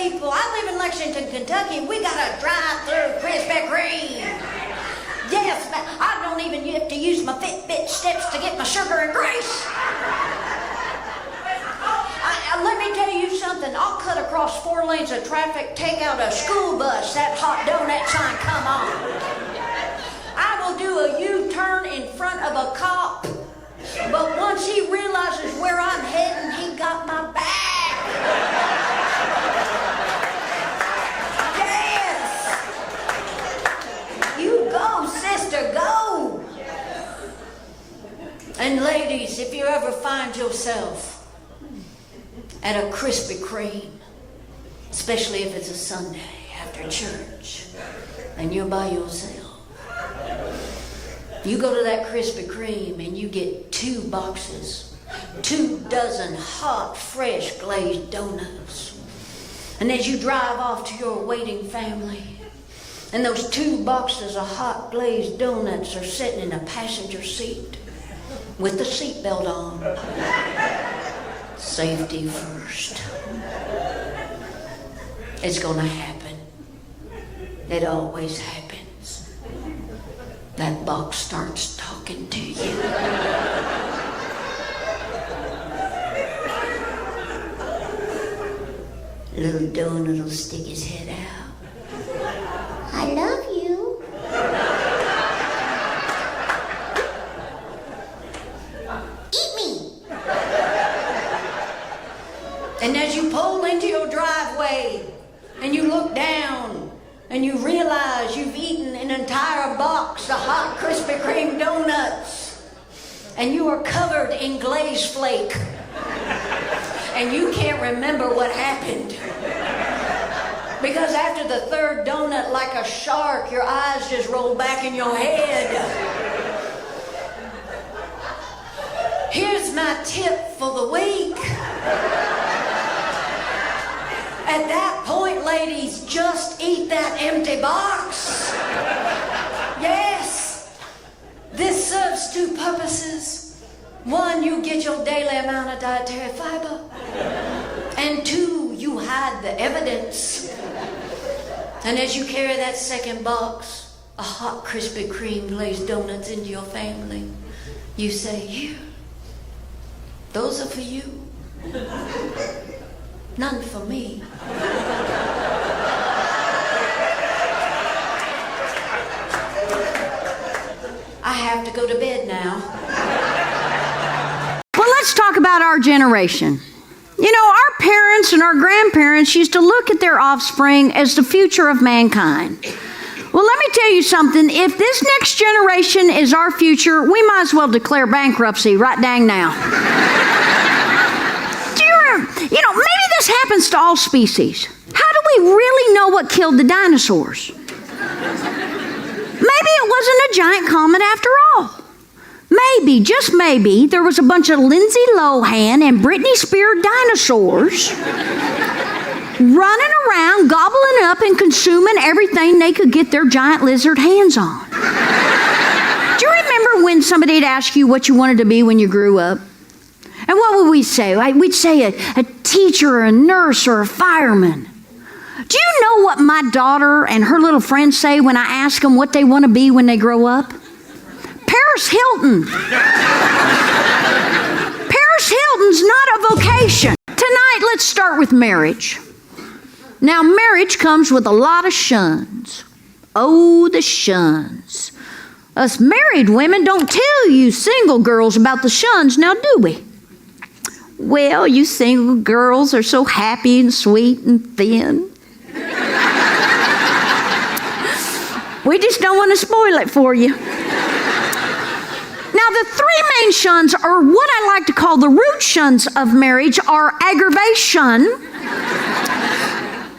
people, I live in Lexington, Kentucky. We got a drive-through Krispy Kreme. Yes, I don't even have to use my Fitbit steps to get my sugar and grace. Let me tell you something. I'll cut across 4 lanes of traffic, take out a school bus, that hot donut sign come on. I will do a U-turn in front of a cop, but once he realizes where I'm heading, he got my back. Yes. You go, sister, go. And ladies, if you ever find yourself at a Krispy Kreme, especially if it's a Sunday after church, and you're by yourself, you go to that Krispy Kreme and you get 2 boxes, 2 dozen hot, fresh glazed donuts. And as you drive off to your waiting family, and those 2 boxes of hot glazed donuts are sitting in a passenger seat with the seatbelt on. Safety first. It's gonna happen. It always happens. That box starts talking to you. Little donut will stick his head out. I love you. Eat me. And as you pull into your driveway and you look down and you realize you've eaten an entire box of hot Krispy Kreme donuts and you are covered in glaze flake and you can't remember what happened. Because after the 3rd donut, like a shark, your eyes just roll back in your head. Here's my tip for the week. At that point, ladies, just eat that empty box. Yes. This serves 2 purposes. 1, you get your daily amount of dietary fiber. And 2, you hide the evidence. And as you carry that 2nd box of hot Krispy Kreme glazed donuts into your family, you say, here, those are for you. None for me. I have to go to bed now. Well, let's talk about our generation. You know, our parents and our grandparents used to look at their offspring as the future of mankind. Well, let me tell you something. If this next generation is our future, we might as well declare bankruptcy right dang now. You know, maybe this happens to all species. How do we really know what killed the dinosaurs? Maybe it wasn't a giant comet after all. Maybe, just maybe, there was a bunch of Lindsay Lohan and Britney Spears dinosaurs running around, gobbling up and consuming everything they could get their giant lizard hands on. Do you remember when somebody'd ask you what you wanted to be when you grew up? And what would we say? We'd say a teacher or a nurse or a fireman. Do you know what my daughter and her little friends say when I ask them what they want to be when they grow up? Paris Hilton. Paris Hilton's not a vocation. Tonight, let's start with marriage. Now, marriage comes with a lot of shuns. Oh, the shuns. Us married women don't tell you single girls about the shuns, now do we? Well, you single girls are so happy and sweet and thin. We just don't want to spoil it for you. Now, the 3 main shuns, or what I like to call the root shuns of marriage, are aggravation,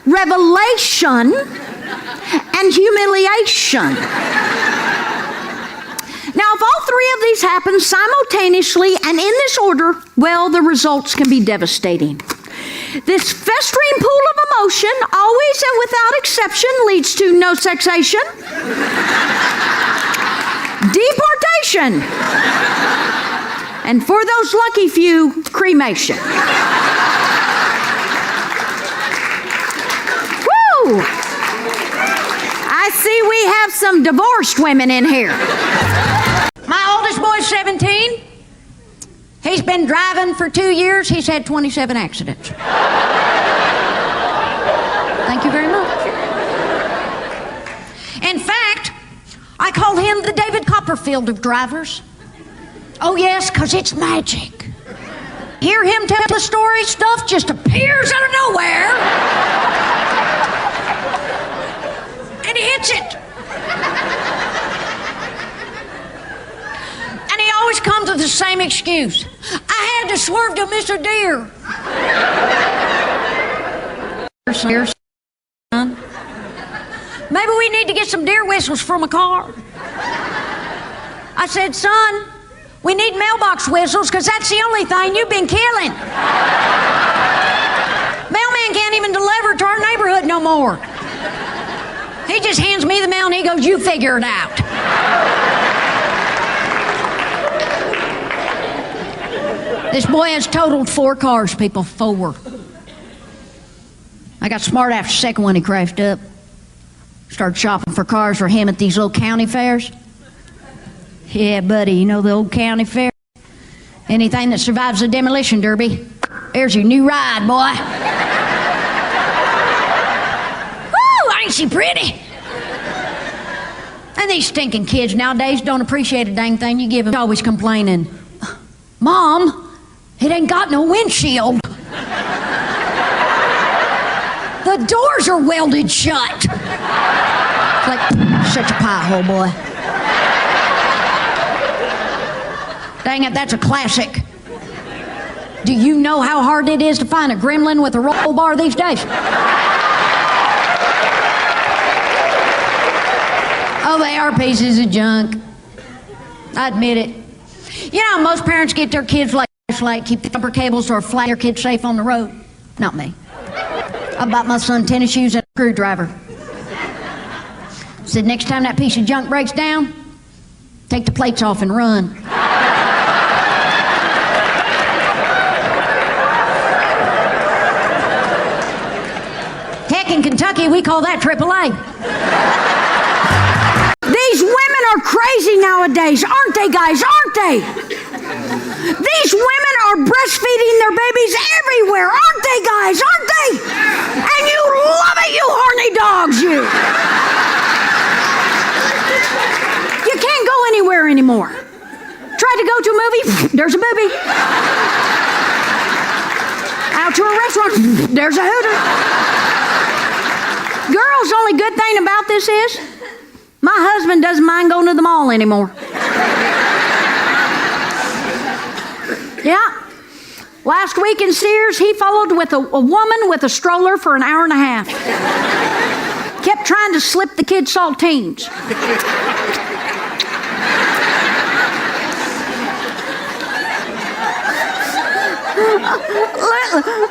revelation, and humiliation. Now, if all 3 of these happen simultaneously and in this order, well, the results can be devastating. This festering pool of emotion, always and without exception, leads to no sexation, deportation, and for those lucky few, cremation. some divorced women in here. My oldest boy's 17. He's been driving for 2 years. He's had 27 accidents. Thank you very much. In fact, I call him the David Copperfield of drivers. Oh yes, because it's magic. Hear him tell the story, stuff just appears out of nowhere. And he hits it. And he always comes with the same excuse. I had to swerve to miss a deer. Maybe we need to get some deer whistles from a car. I said, son, we need mailbox whistles because that's the only thing you've been killing. Mailman can't even deliver to our neighborhood no more. He just hands me the mail and he goes, you figure it out. This boy has totaled 4 cars, people, 4. I got smart after the second one he crashed up. Started shopping for cars for him at these old county fairs. Yeah, buddy, you know the old county fair? Anything that survives the demolition derby, there's your new ride, boy. Woo, ain't she pretty? And these stinking kids nowadays don't appreciate a dang thing you give them. Always complaining, Mom, it ain't got no windshield. The doors are welded shut. It's like, such a pie hole, boy. Dang it, that's a classic. Do you know how hard it is to find a gremlin with a roll bar these days? Oh, they are pieces of junk. I admit it. You know, most parents get their kids like keep the jumper cables or flat their kids safe on the road. Not me. I bought my son tennis shoes and a screwdriver. Said next time that piece of junk breaks down, take the plates off and run. Heck, in Kentucky, we call that AAA. These women are crazy nowadays, aren't they, guys? Aren't they? These women are breastfeeding their babies everywhere, aren't they, guys? Aren't they? And you love it, you horny dogs, you. You can't go anywhere anymore. Try to go to a movie, there's a booby. Out to a restaurant, there's a hooter. Girls, only good thing about this is my husband doesn't mind going to the mall anymore. Yeah. Last week in Sears, he followed with a woman with a stroller for an hour and a half. Kept trying to slip the kids saltines.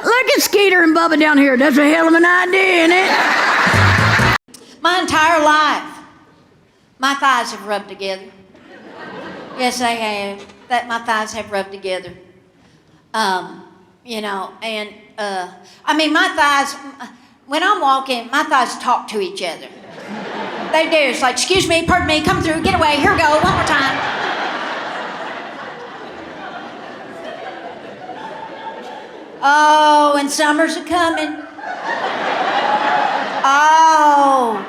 Look at Skeeter and Bubba down here. That's a hell of an idea, isn't it? My entire life, my thighs have rubbed together. Yes, they have. My thighs have rubbed together. You know, and I mean, my thighs, when I'm walking, my thighs talk to each other. They do. It's like, excuse me, pardon me, come through, get away, here we go, one more time. Oh, and summer's a-coming. Oh.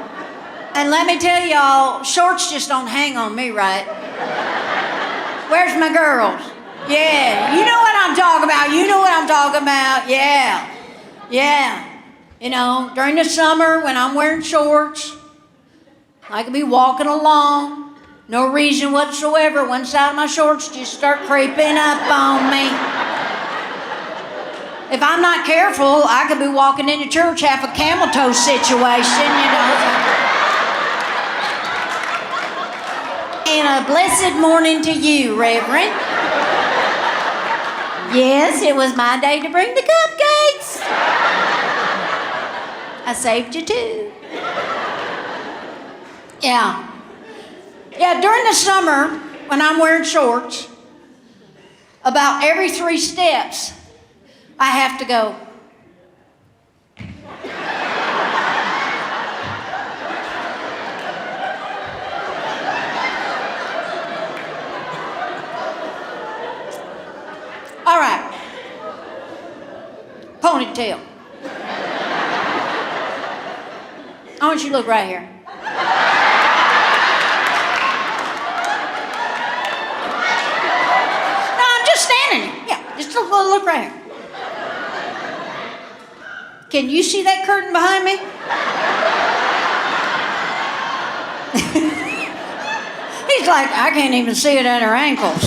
And let me tell y'all, shorts just don't hang on me, right? Where's my girls? Yeah, you know what I'm talking about. You know what I'm talking about. Yeah. Yeah. You know, during the summer when I'm wearing shorts, I could be walking along, no reason whatsoever. One side of my shorts just start creeping up on me. If I'm not careful, I could be walking into church half a camel toe situation, you know. And a blessed morning to you, Reverend. Yes, it was my day to bring the cupcakes. I saved you too. Yeah. Yeah, during the summer, when I'm wearing shorts, about every 3 steps, I have to go. Ponytail. I want you to look right here. No, I'm just standing here. Yeah, just look right here. Can you see that curtain behind me? He's like, I can't even see it at her ankles.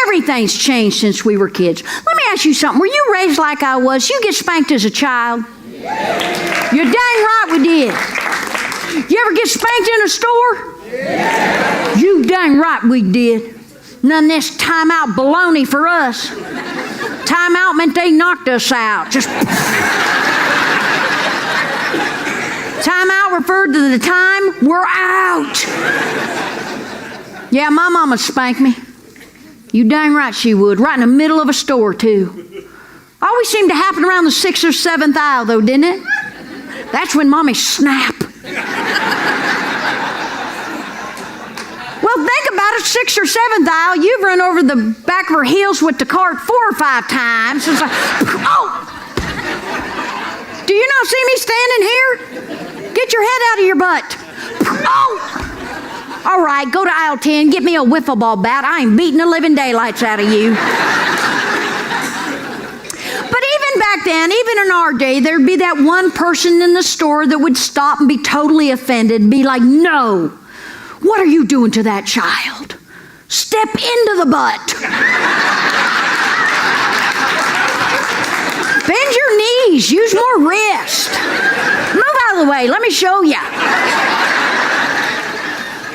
Everything's changed since we were kids. Let me ask you something. Were you raised like I was? You get spanked as a child? Yeah. You're dang right we did. You ever get spanked in a store? Yeah. You dang right we did. None of this timeout baloney for us. Timeout meant they knocked us out. Just timeout referred to the time we're out. Yeah, my mama spanked me. You dang right she would. Right in the middle of a store, too. Always seemed to happen around the 6th or 7th aisle, though, didn't it? That's when Mommy snapped. Well, think about it, 6th or 7th aisle, you've run over the back of her heels with the cart 4 or 5 times. It's like, oh! Do you not see me standing here? Get your head out of your butt. Oh! All right, go to aisle 10, get me a wiffle ball bat. I ain't beating the living daylights out of you. But even back then, even in our day, there'd be that one person in the store that would stop and be totally offended and be like, no, what are you doing to that child? Step into the butt. Bend your knees, use more wrist. Move out of the way, let me show you.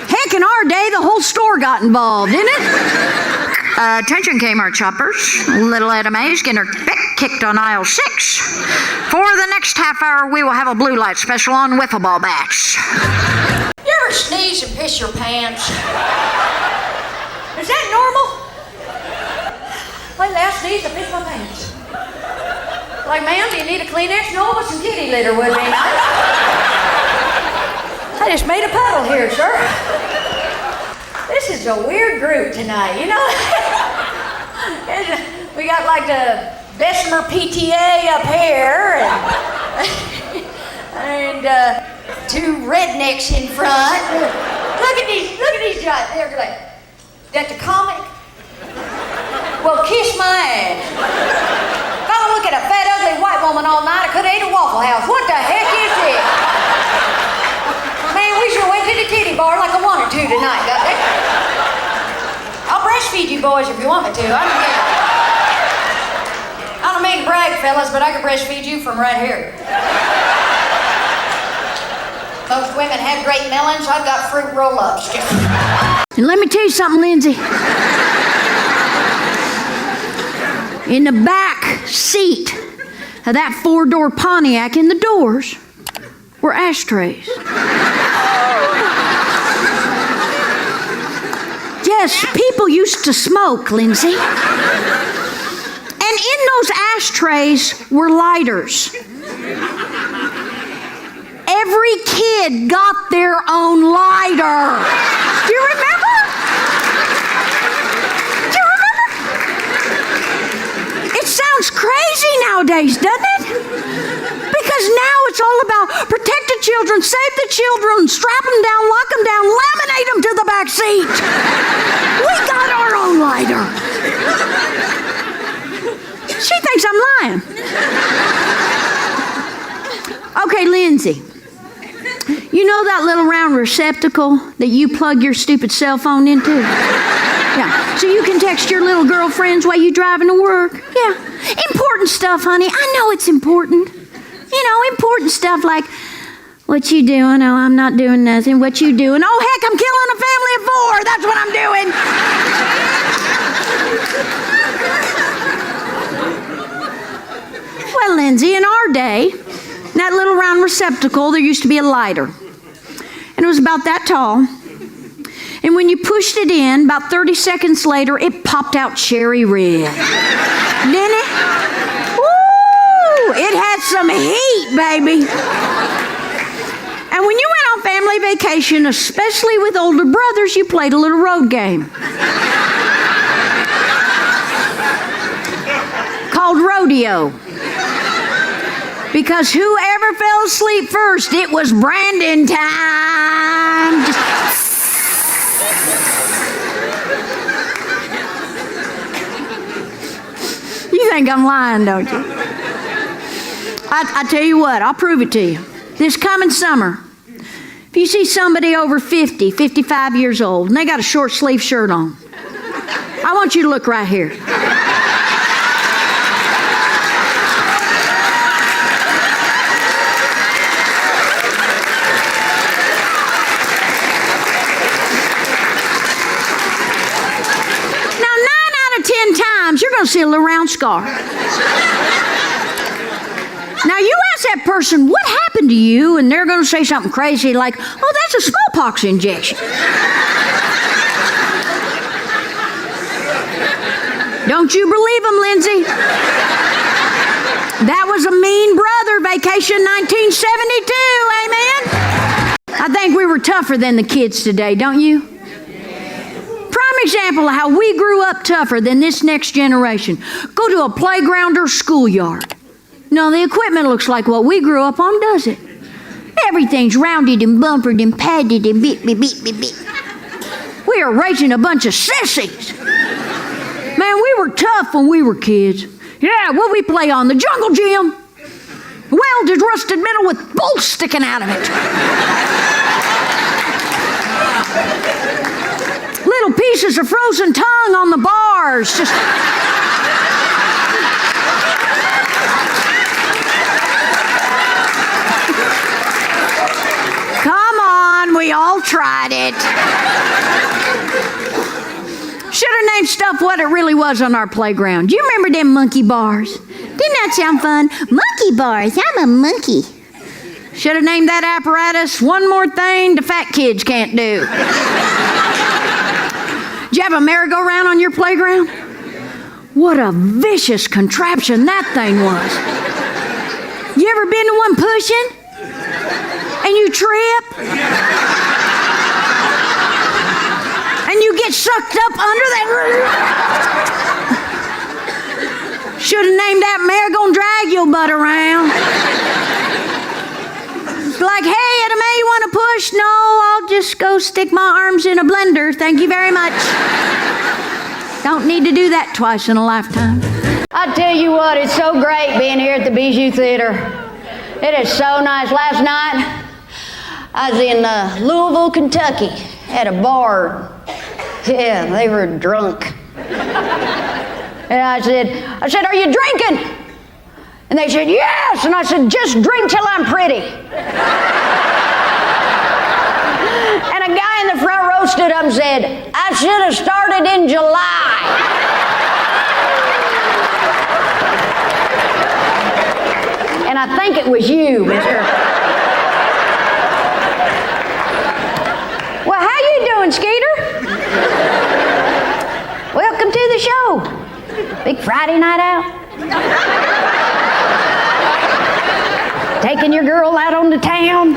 Heck, in our day, the whole store got involved, didn't it? Attention, Kmart shoppers. Little Etta May's getting her butt kicked on aisle 6. For the next half hour, we will have a blue light special on wiffle ball bats. You ever sneeze and piss your pants? Is that normal? Lately, I sneezed and pissed my pants. Like, ma'am, do you need a Kleenex? No, but some kitty litter would be nice. I just made a puddle here, sir. This is a weird group tonight, you know? We got like the Bessemer PTA up here and 2 rednecks in front. Look at these guys. They're like, that's a comic? Well, kiss my ass. If I look at a fat, ugly white woman all night, I could have ate a Waffle House. What the heck is this? Man, we sure went to the titty bar like I wanted to tonight, don't we? I'll breastfeed you boys if you want me to. I don't care. I don't mean to brag, fellas, but I can breastfeed you from right here. Most women have great melons. I've got fruit roll-ups. And let me tell you something, Lindsay. In the back seat of that 4-door Pontiac, in the doors, were ashtrays. Yes, people used to smoke, Lindsay. And in those ashtrays were lighters. Every kid got their own lighter. Do you remember? Do you remember? It sounds crazy nowadays, doesn't it? Because now it's all about protect the children, save the children, strap them down, lock them down, laminate them to the back seat. We got our own lighter. She thinks I'm lying. Okay, Lindsay. You know that little round receptacle that you plug your stupid cell phone into? Yeah. So you can text your little girlfriends while you driving to work. Yeah. Important stuff, honey. I know it's important. You know, important stuff like, what you doing? Oh, I'm not doing nothing. What you doing? Oh, heck, I'm killing a family of 4. That's what I'm doing. Well, Lindsay, in our day, that little round receptacle, there used to be a lighter. And it was about that tall. And when you pushed it in, about 30 seconds later, it popped out cherry red. Didn't it? Woo! It had some heat, baby. And when you went on family vacation, especially with older brothers, you played a little road game called rodeo. Because whoever fell asleep first, it was Brandon time. You think I'm lying, don't you? I tell you what, I'll prove it to you. This coming summer, if you see somebody over 50, 55 years old, and they got a short sleeve shirt on, I want you to look right here. Now, 9 out of 10 times, you're going to see a little round scar. Now, you ask that person, what happened to you? And they're going to say something crazy like, oh, that's a smallpox injection. Don't you believe them, Lindsay? That was a mean brother, vacation 1972, amen? I think we were tougher than the kids today, don't you? Prime example of how we grew up tougher than this next generation. Go to a playground or schoolyard. No, the equipment looks like what we grew up on, does it? Everything's rounded and bumpered and padded and beep, beep, beep, beep, beep. We are raising a bunch of sissies. Man, we were tough when we were kids. Yeah, what we play on? The jungle gym. Welded rusted metal with bolts sticking out of it. Little pieces of frozen tongue on the bars. Just... Come on, we all tried it. Should have named stuff what it really was on our playground. Do you remember them monkey bars? Didn't that sound fun? Monkey bars, I'm a monkey. Should have named that apparatus One More Thing the Fat Kids Can't Do. Did you have a merry-go-round on your playground? What a vicious contraption that thing was. You ever been to one pushing? And you trip? And you get sucked up under that. Should have named that mare gonna drag your butt around. Like, hey, Etta, you want to push? No, I'll just go stick my arms in a blender. Thank you very much. Don't need to do that twice in a lifetime. I tell you what, it's so great being here at the Bijou Theater. It is so nice. Last night, I was in Louisville, Kentucky, at a bar. Yeah, they were drunk. And I said, are you drinking? And they said, yes. And I said, just drink till I'm pretty. And a guy in the front row stood up and said, I should have started in July. And I think it was you, mister. Well, how you doing, Skeeter? Welcome to the show. Big Friday night out. Taking your girl out on the town.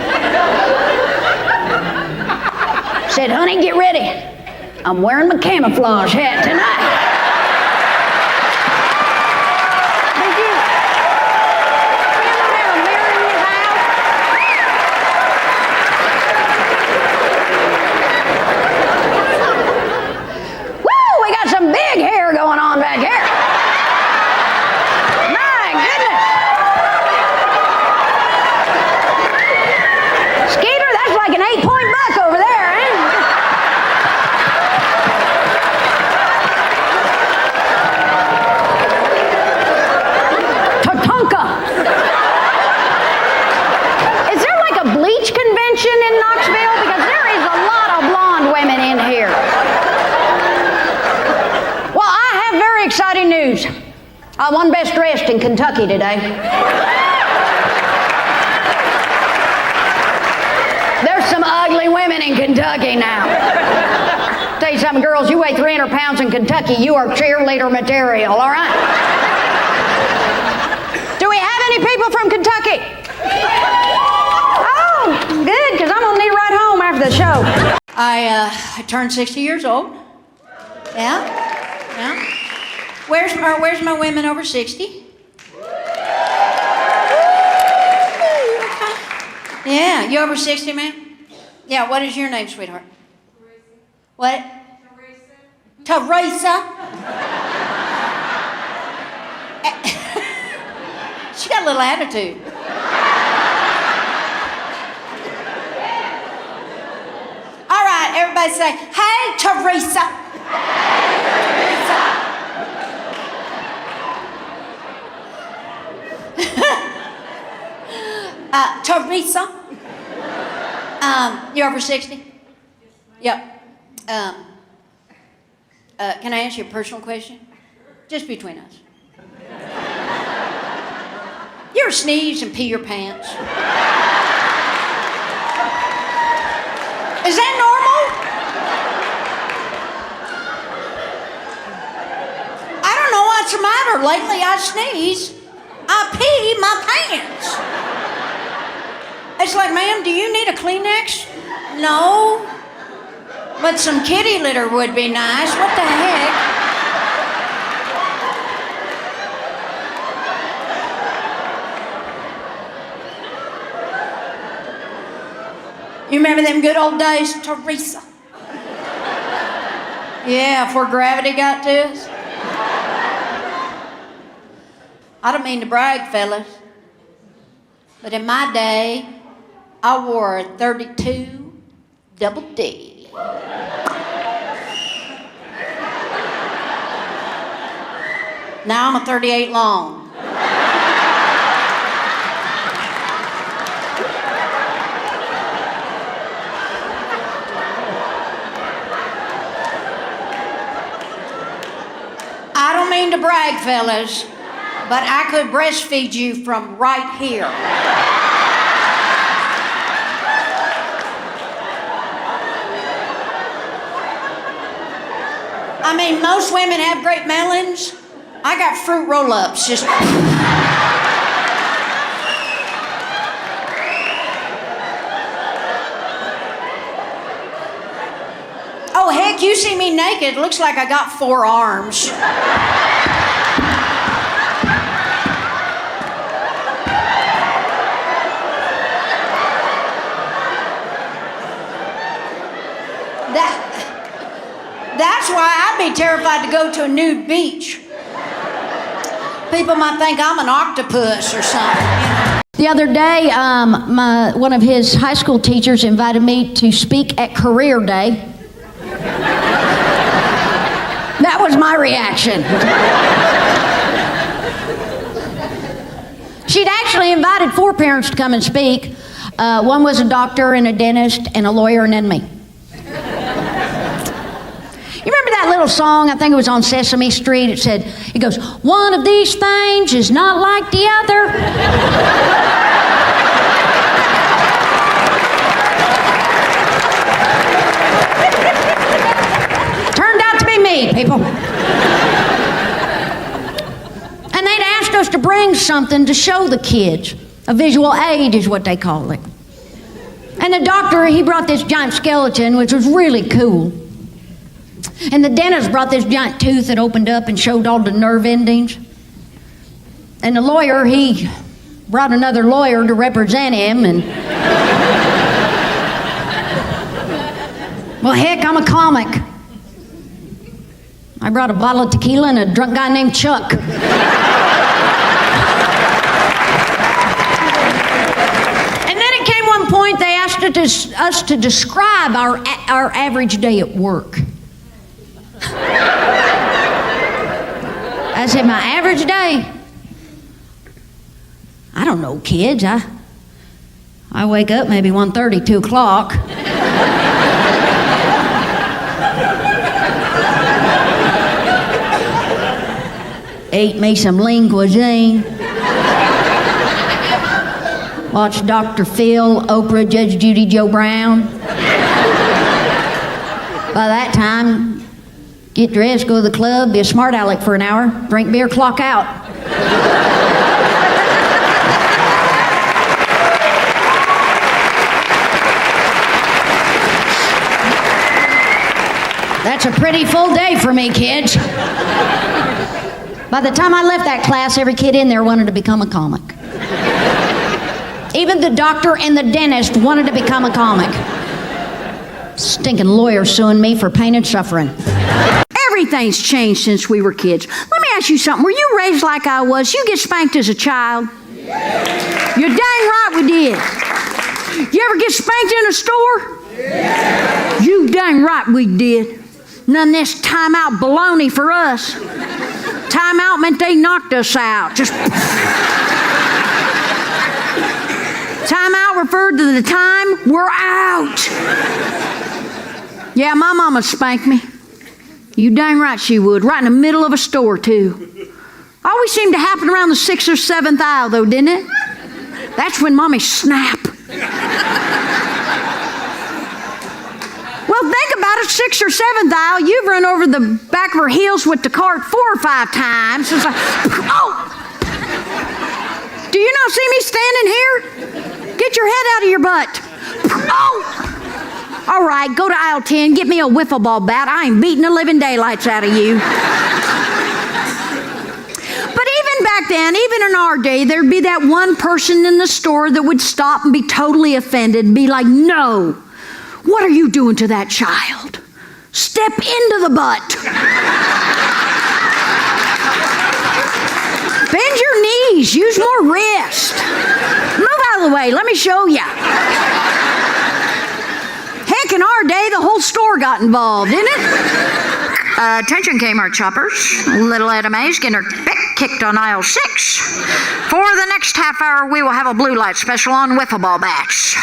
Said, honey, get ready. I'm wearing my camouflage hat tonight. Big hair going on back here. My goodness. Skeeter, that's like an 8-point buck over there, eh? Tatanka. Is there like a bleach convention in Knoxville? Because there is a lot of blonde women in here. Exciting news. I won Best Dressed in Kentucky today. There's some ugly women in Kentucky now. Tell you something, girls, you weigh 300 pounds in Kentucky, you are cheerleader material, all right? Do we have any people from Kentucky? Oh, good, because I'm going to need a ride home after the show. I turned 60 years old. Yeah. Where's my women over 60? Yeah, you over 60, man? Yeah, what is your name, sweetheart? What? Teresa. She got a little attitude. All right, everybody say, hey, Teresa. Teresa. You're over 60? Yep. Can I ask you a personal question? Just between us. You ever sneeze and pee your pants? Is that normal? I don't know what's the matter. Lately I sneeze, I pee my pants. It's like, ma'am, do you need a Kleenex? No. But some kitty litter would be nice. What the heck? You remember them good old days, Teresa? Yeah, before gravity got to us. I don't mean to brag, fellas, but in my day, I wore a 32 double D. Now I'm a 38 long. I don't mean to brag, fellas, but I could breastfeed you from right here. I mean, most women have great melons. I got fruit roll-ups, just... Oh, heck, you see me naked. It looks like I got 4 arms. That's why I'd be terrified to go to a nude beach. People might think I'm an octopus or something. The other day, one of his high school teachers invited me to speak at Career Day. That was my reaction. She'd actually invited 4 parents to come and speak. One was a doctor and a dentist and a lawyer and then me. You remember that little song? I think it was on Sesame Street. It goes, one of these things is not like the other. Turned out to be me, people. And they'd asked us to bring something to show the kids. A visual aid is what they call it. And the doctor, he brought this giant skeleton, which was really cool. And the dentist brought this giant tooth that opened up and showed all the nerve endings. And the lawyer, he brought another lawyer to represent him. And well, heck, I'm a comic. I brought a bottle of tequila and a drunk guy named Chuck. And then it came one point they asked us to describe our average day at work. I said, my average day? I don't know, kids. I wake up maybe 1:30, 2 o'clock. Ate me some lean cuisine. Watched Dr. Phil, Oprah, Judge Judy, Joe Brown. By that time, get dressed, go to the club, be a smart aleck for an hour, drink beer, clock out. That's a pretty full day for me, kids. By the time I left that class, every kid in there wanted to become a comic. Even the doctor and the dentist wanted to become a comic. Stinking lawyer suing me for pain and suffering. Everything's changed since we were kids. Let me ask you something. Were you raised like I was? You get spanked as a child? Yeah. You're dang right we did. You ever get spanked in a store? Yeah. You dang right we did. None of this timeout baloney for us. Timeout meant they knocked us out. Just timeout referred to the time we're out. Yeah, my mama spanked me. You dang right she would. Right in the middle of a store, too. Always seemed to happen around the 6th or 7th aisle, though, didn't it? That's when Mommy snapped. Well, think about it, 6th or 7th aisle, you've run over the back of her heels with the cart 4 or 5 times. It's like, oh! Do you not see me standing here? Get your head out of your butt. Oh! All right, go to aisle 10, get me a wiffle ball bat. I ain't beating the living daylights out of you. But even back then, even in our day, there'd be that one person in the store that would stop and be totally offended and be like, no, what are you doing to that child? Step into the butt. Bend your knees, use more wrist. Move out of the way, let me show you. Heck, in our day, the whole store got involved, didn't it? Attention, Kmart shoppers. Little Etta Mae's getting her butt kicked on aisle 6. For the next half hour, we will have a blue light special on wiffle ball bats.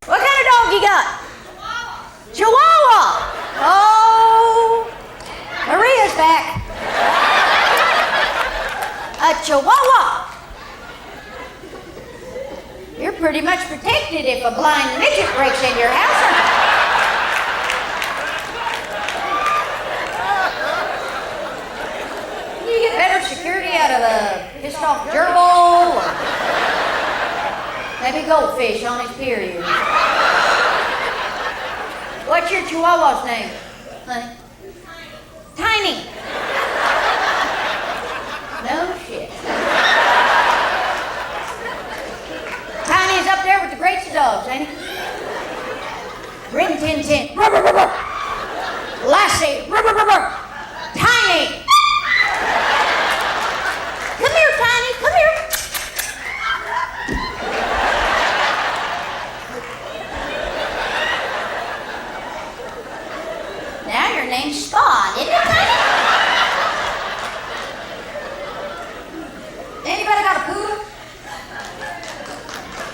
What kind of dog you got? Chihuahua. Oh, Maria's back. A Chihuahua. You're pretty much protected if a blind midget breaks in your house. You get better security out of a pissed off gerbil or maybe goldfish on his period. What's your Chihuahua's name, honey? Tiny. No shit. Tiny's up there with the greats of dogs, ain't he? Rin Tin Tin. Lassie. Tiny. Come here, Tiny. Come here. Now your name's Spawn, isn't it, Tiny? Anybody got a poodle?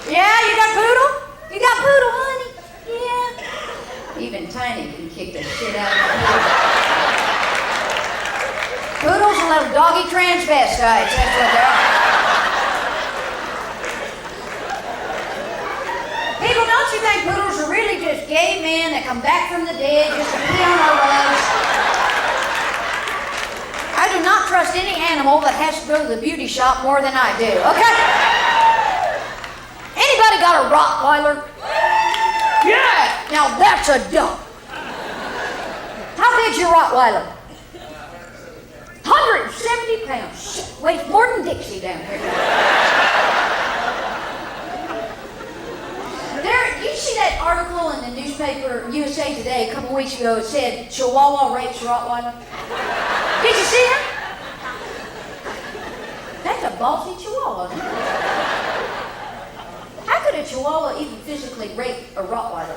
Yeah, you got poodle? You got poodle, honey? Yeah. Even Tiny can kick the shit out of a poodle. Poodles are little doggy transvestites, that's what they are. People, don't you think poodles are really just gay men that come back from the dead just to pee on our rugs? I do not trust any animal that has to go to the beauty shop more than I do, okay? Anybody got a Rottweiler? Yeah! Now that's a duck. How big's your Rottweiler? 170 pounds. Shit, weighs more than Dixie down here. You see that article in the newspaper USA Today a couple weeks ago? It said Chihuahua rapes Rottweiler. Did you see it? That's a ballsy Chihuahua, isn't it? How could a Chihuahua even physically rape a Rottweiler?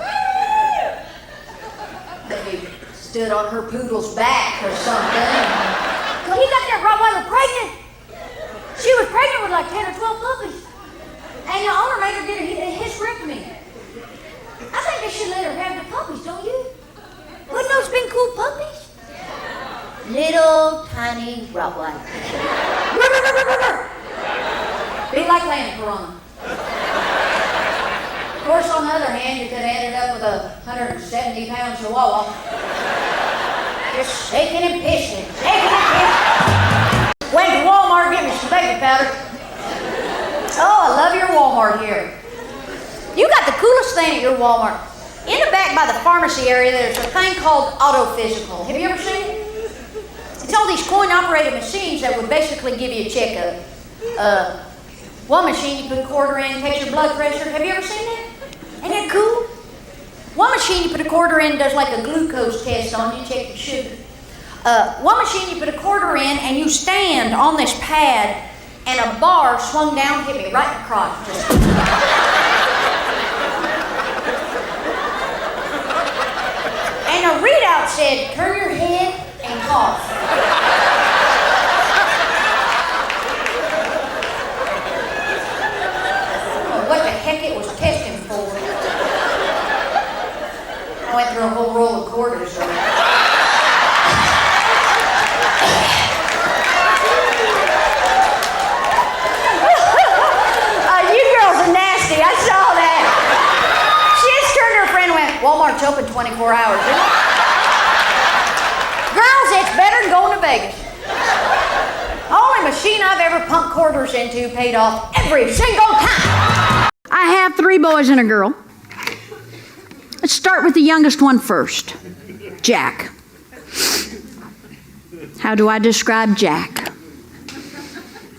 Maybe stood on her poodle's back or something. Well, he got that Rottweiler pregnant. She was pregnant with like 10 or 12 puppies. And the owner made her get a hysterectomy. I think they should let her have the puppies, don't you? Wouldn't those been cool puppies? Little tiny Rottweiler. Be like land piranha. Of course, on the other hand, you could have ended up with a 170-pound Chihuahua. Just shaking and pissing, shaking and pissing. Went to Walmart, get me some baby powder. Oh, I love your Walmart here. You got the coolest thing at your Walmart. In the back by the pharmacy area, there's a thing called Auto Physical. Have you ever seen it? It's all these coin-operated machines that would basically give you a checkup. One machine you put a quarter in, takes your blood pressure. Have you ever seen that? Ain't that cool? One machine you put a quarter in does like a glucose test on you, check your sugar. One machine you put a quarter in and you stand on this pad and a bar swung down hit me right in the crotch. And a readout said, turn your head and cough. What the heck it was testing for. I went through a whole roll of quarters. You girls are nasty. I saw that. She just turned to her friend and went, Walmart's open 24 hours. Girls, it's better than going to Vegas. Only machine I've ever pumped quarters into paid off every single time. I have 3 boys and a girl. Let's start with the youngest one first, Jack. How do I describe Jack?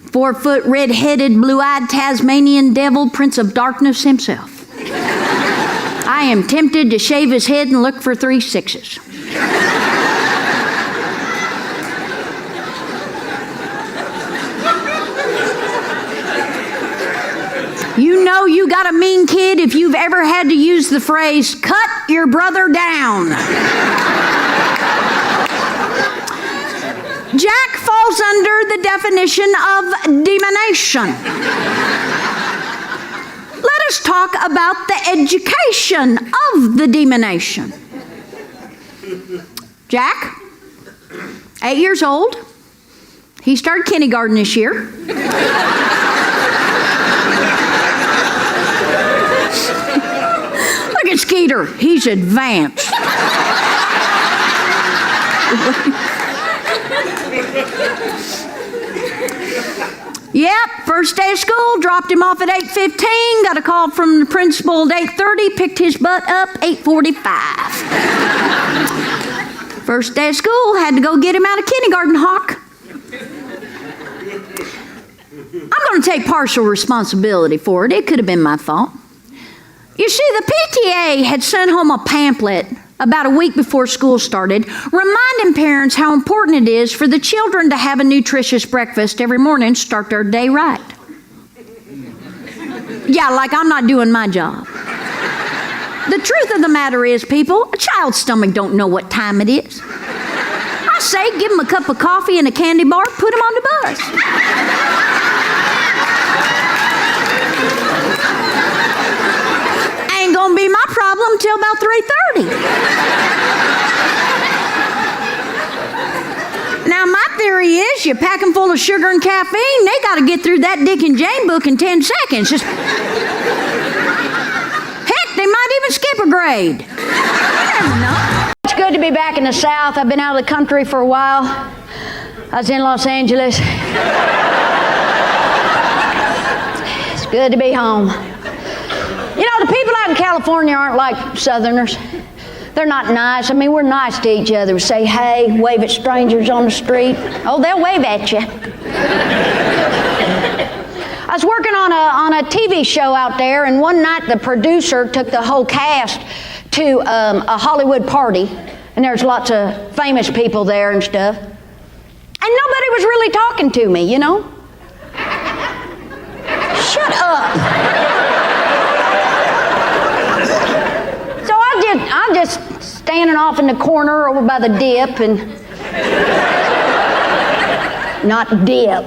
4-foot, red-headed, blue-eyed Tasmanian devil, Prince of Darkness himself. I am tempted to shave his head and look for 3 6s. You know you got a mean kid if you've ever had to use the phrase, cut your brother down. Jack falls under the definition of demonation. Let us talk about the education of the demonation. Jack, 8 years old. He started kindergarten this year. Look at Skeeter, he's advanced. Yep, first day of school, dropped him off at 8:15, got a call from the principal at 8:30, picked his butt up 8:45. First day of school, had to go get him out of kindergarten, Hawk. I'm going to take partial responsibility for it. It could have been my fault. You see, the PTA had sent home a pamphlet about a week before school started, reminding parents how important it is for the children to have a nutritious breakfast every morning and start their day right. Yeah, like I'm not doing my job. The truth of the matter is, people, a child's stomach don't know what time it is. I say, give them a cup of coffee and a candy bar, put them on the bus. Ain't gonna be my problem till about 3:30. Now, my theory is you pack them full of sugar and caffeine, they got to get through that Dick and Jane book in 10 seconds. Just heck, they might even skip a grade. I never know. It's good to be back in the South. I've been out of the country for a while. I was in Los Angeles. It's good to be home. You know, the people out in California aren't like Southerners. They're not nice. I mean, we're nice to each other. We say, hey, wave at strangers on the street. Oh, they'll wave at you. I was working on a TV show out there, and one night the producer took the whole cast to a Hollywood party, and there's lots of famous people there and stuff. And nobody was really talking to me, you know? Shut up. I'm just standing off in the corner over by the dip and not dip.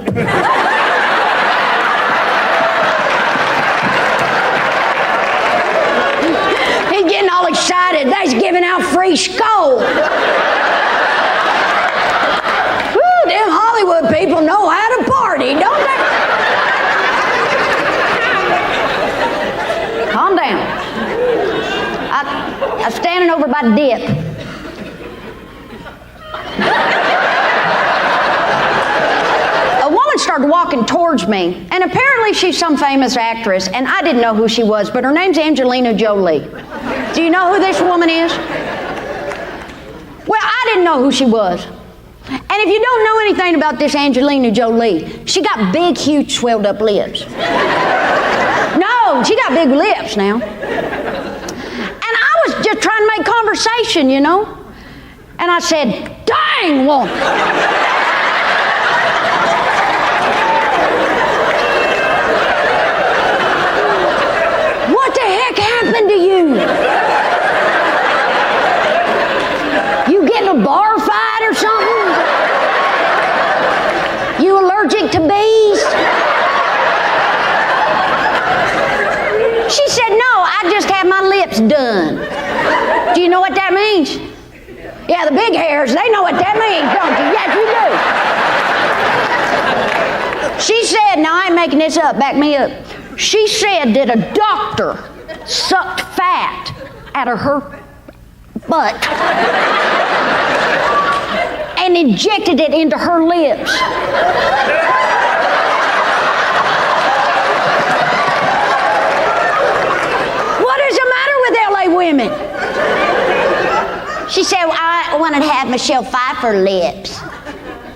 He's getting all excited. They's giving out free skull. Woo, them Hollywood people know how to party, don't they? Calm down. I'm standing over by the dip. A woman started walking towards me, and apparently she's some famous actress, and I didn't know who she was, but her name's Angelina Jolie. Do you know who this woman is? Well, I didn't know who she was. And if you don't know anything about this Angelina Jolie, she got big, huge, swelled up lips. No, she got big lips now. And I was just trying to make conversation, you know. And I said, dang woman. What the heck happened to you? You get in a bar fight or something? You allergic to bees? She said, no, I just had my lips done. Do you know what that means? Yeah, the big hairs, they know what that means, don't you? Yes, you do. She said, now I ain't making this up, back me up. She said that a doctor sucked fat out of her butt and injected it into her lips. What is the matter with LA women? She said, well, I wanted to have Michelle Pfeiffer lips.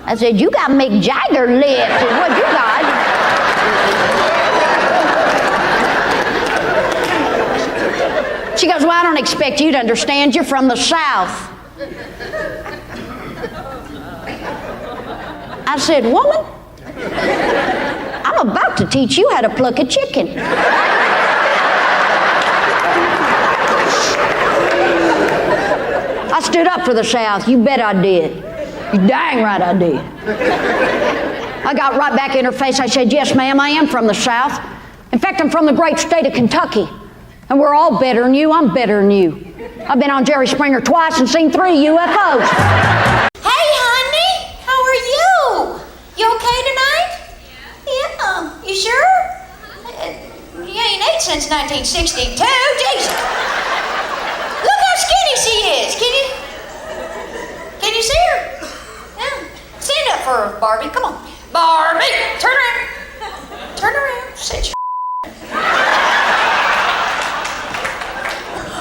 I said, you got Mick Jagger lips is what you got. She goes, well, I don't expect you to understand. You're from the South. I said, woman, I'm about to teach you how to pluck a chicken. I stood up for the South. You bet I did. You dang right I did. I got right back in her face. I said, yes, ma'am, I am from the South. In fact, I'm from the great state of Kentucky. And we're all better than you. I'm better than you. I've been on Jerry Springer twice and seen 3 UFOs. Hey, honey, how are you? You okay tonight? Yeah. You sure? You ain't ate since 1962. Jesus. Look how skinny she is. Can you see her? Yeah. Stand up for her, Barbie. Come on. Barbie, turn around. Turn around. Sit your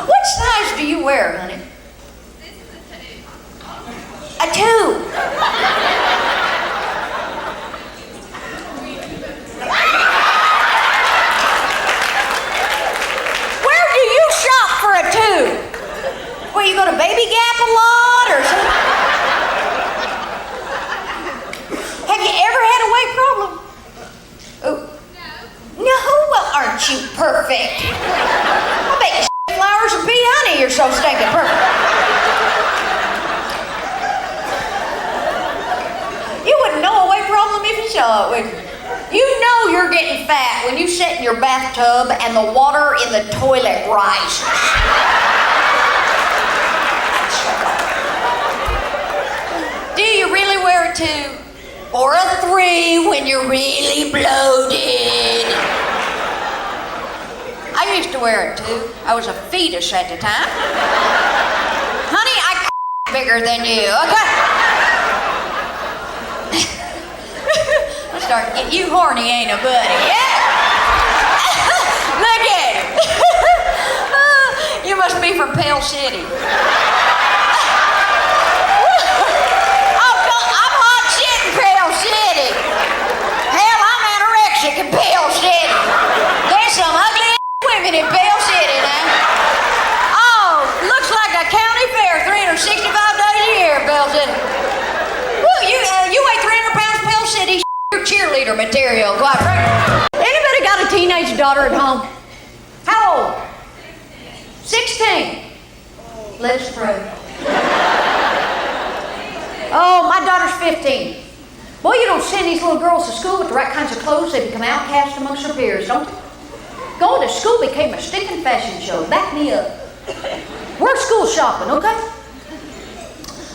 What size do you wear, honey? This is A 2. Where do you shop for a 2? Where you go to Baby Gap a lot or something? Have you ever had a weight problem? Oh. No, well, aren't you perfect? I bet you flowers and pea honey, you're so stinking perfect. You wouldn't know a weight problem if you saw it, would you? You know you're getting fat when you sit in your bathtub and the water in the toilet rises. Do you really wear a 2 or a 3 when you're really bloated? I used to wear it 2. I was a fetus at the time. Honey, I bigger than you, okay? I'm starting to get you horny, ain't I, buddy? Yeah? Look at him. You must be from Pale City. I'm hot shit in Pale City. Hell, I'm anorexic in Pale City. There's some ugly women in Pale City now. Oh, looks like a county fair 365 days a year, Pale City. Well, you weigh 300 pounds, Pale City. You're cheerleader material, quite frankly. Anybody got a teenage daughter at home? How old? 16. Let's pray. Oh, my daughter's 15. Boy, you don't send these little girls to school with the right kinds of clothes, they become outcast amongst their peers, don't they? Going to school became a stinking fashion show. Back me up. We're school shopping, okay?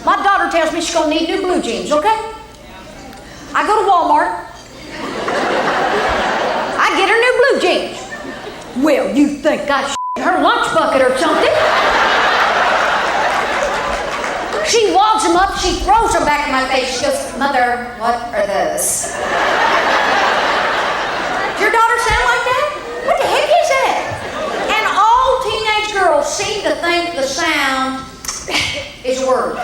My daughter tells me she's gonna need new blue jeans, okay? I go to Walmart. I get her new blue jeans. Well, you think I shit in her lunch bucket or something? She wads them up, she throws them back in my face. She goes, Mother, what are those? Does your daughter sound like that? What the heck is that? And all teenage girls seem to think the sound is a word.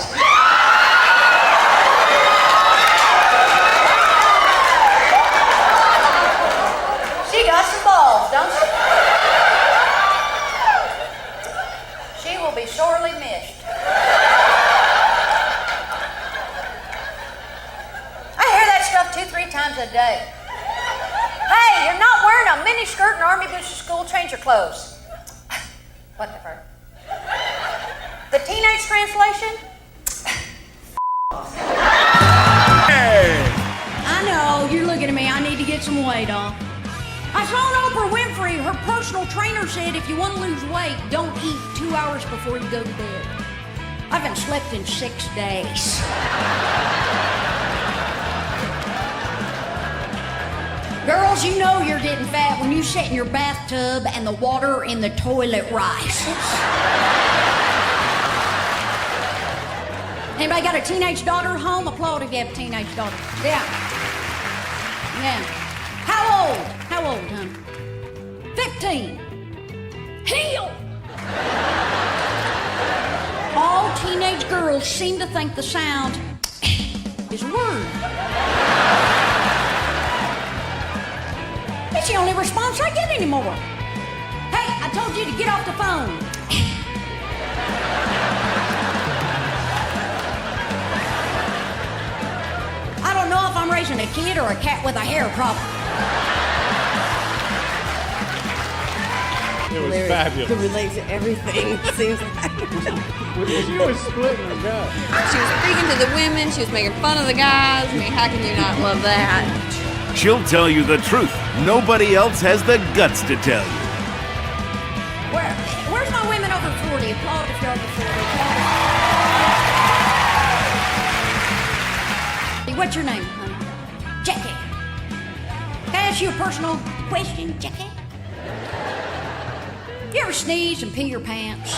balls. She got some balls, don't she? She will be sorely missed. I hear that stuff 2-3 times a day. Hey, you're not wearing a mini skirt and army boots to school. Change your clothes. Whatever. The teenage translation? I know, you're looking at me. I need to get some weight off. I saw on Oprah Winfrey, her personal trainer said if you want to lose weight, don't eat 2 hours before you go to bed. I haven't slept in 6 days. Girls, you know you're getting fat when you sit in your bathtub and the water in the toilet rises. Anybody got a teenage daughter at home? Applaud if you have a teenage daughter. Yeah. Yeah. How old? How old, honey? 15. Heal! All teenage girls seem to think the sound is a word. It's the only response I get anymore. Hey, I told you to get off the phone. I don't know if I'm raising a kid or a cat with a hair problem. It was fabulous. Could relate to everything, it seems like. She was splitting her gut. She was speaking to the women, she was making fun of the guys. I mean, how can you not love that? She'll tell you the truth. Nobody else has the guts to tell you. Where's my women over 40? Applaud if you're over 40. What's your name, honey? Jackie. Can I ask you a personal question, Jackie? You ever sneeze and pee your pants?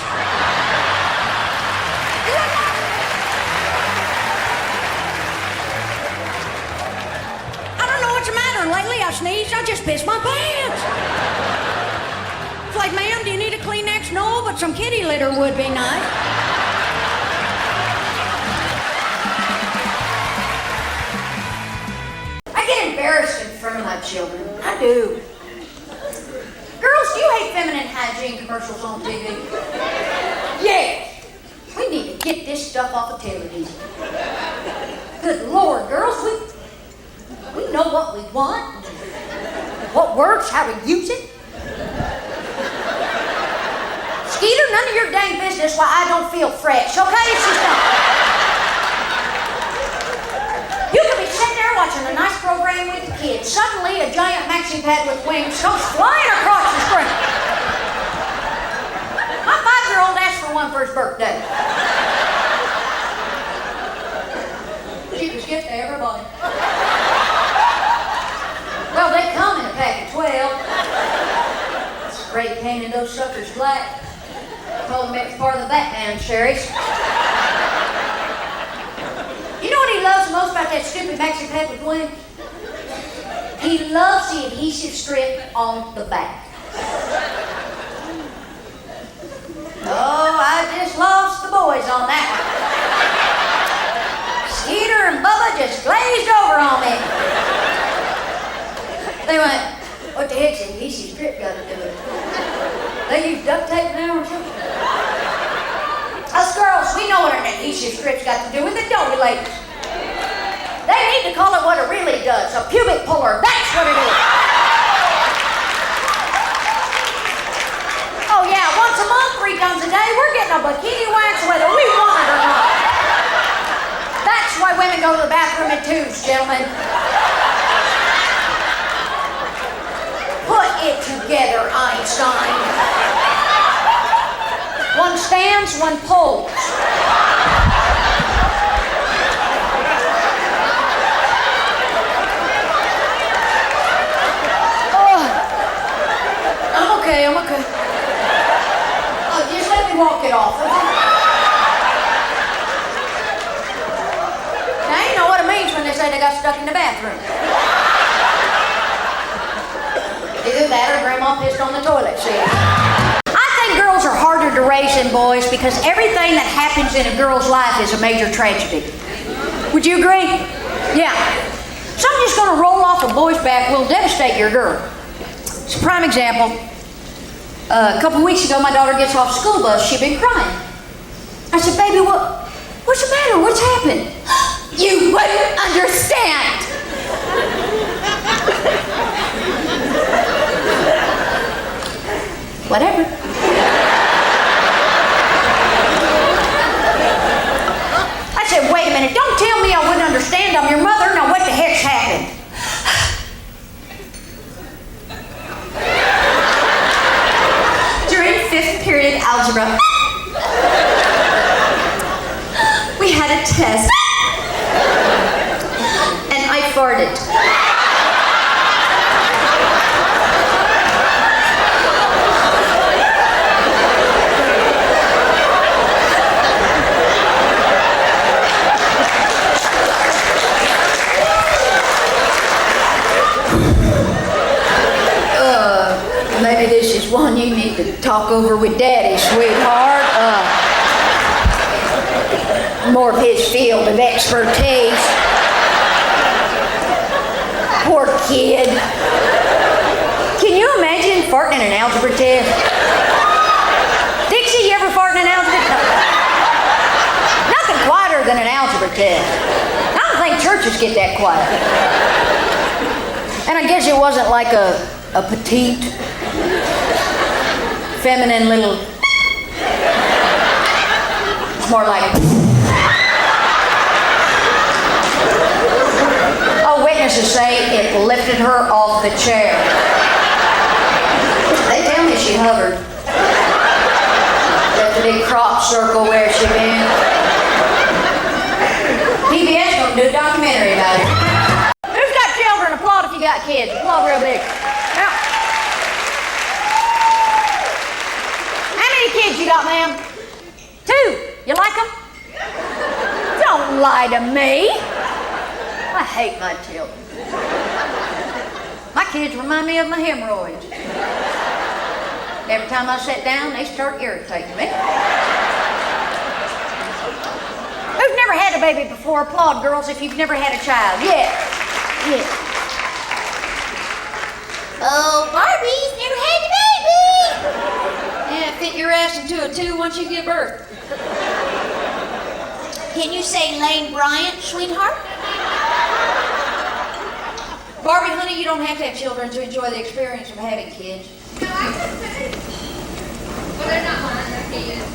I don't know what's the matter. Lately I sneezed, I just pissed my pants. It's like, ma'am, do you need a Kleenex? No, but some kitty litter would be nice. I get embarrassed in front of my children. I do. Girls, do you hate feminine hygiene commercials on TV? Yes. We need to get this stuff off of television. Good Lord, girls, we know what we want, what works, how to use it. Skeeter, none of your dang business why I don't feel fresh, okay? It's just not. You could be sitting there watching a nice program with the kids. Suddenly, a giant maxi pad with wings comes flying across the screen. My 5-year-old asked for one for his birthday. Cheapest gift to everybody. Well, they come in a pack of 12. Spray painted those suckers black. Told them it was part of the Batman series. You know what he loves most about that stupid maxi pad with wings? He loves the adhesive strip on the back. Oh, I just lost the boys on that one. Skeeter and Bubba just glazed over on me. They went, what the heck's the adhesive strip got to do with it? They use duct tape now or something? Us girls, we know what an adhesive strip's got to do with it, don't we, ladies? They need to call it what it really does, a pubic puller. That's what it is. Oh yeah, once a month, 3 times a day, we're getting a bikini wax whether we want it or not. That's why women go to the bathroom in twos, gentlemen. Put it together, Einstein. One stands, one pulls. I'm okay. Oh, just let me walk it off, okay? Now, you know what it means when they say they got stuck in the bathroom. Either that or Grandma pissed on the toilet seat. I think girls girls are harder to raise than boys because everything that happens in a girl's life is a major tragedy. Would you agree? Yeah. Something just going to roll off a boy's back will devastate your girl. It's a prime example. A couple weeks ago, my daughter gets off the school bus. She'd been crying. I said, baby, what's the matter? What's happened? You wouldn't understand. Whatever. I said, wait a minute. Don't tell me I wouldn't understand. I'm your mother. Now what the heck's happened? During 5th period algebra, we had a test, and I farted. Maybe this is one you need to talk over with Daddy, sweetheart. More of his field of expertise. Poor kid. Can you imagine farting in an algebra test? Dixie, you ever fart in an algebra test? Nothing quieter than an algebra test. I don't think churches get that quiet. And I guess it wasn't like a petite, feminine little, it's more like, witnesses say it lifted her off the chair. They tell me she hovered. Left a big crop circle where she been. PBS gonna do a documentary about it. Who's got children? Applaud if you got kids. Applaud real big. Now, how many kids you got, ma'am? 2. You like them? Don't lie to me. I hate my children. My kids remind me of my hemorrhoids. Every time I sit down, they start irritating me. Who's never had a baby before? Applaud, girls, if you've never had a child. Yeah. Yeah. Oh, Barbie's never had a baby. Yeah, fit your ass into a 2 once you give birth. Can you say Lane Bryant, sweetheart? Barbie, honey, you don't have to have children to enjoy the experience of having kids. No, I can say. Well, they're not mine, they're kids.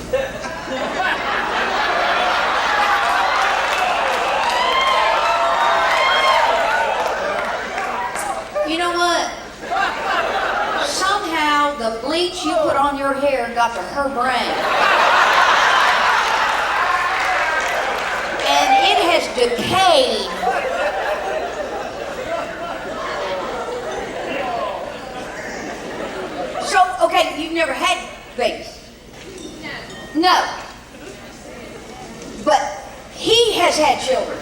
You know what? Somehow the bleach you put on your hair got to her brain. And it has decayed. So, okay, you've never had babies? No. No. But he has had children.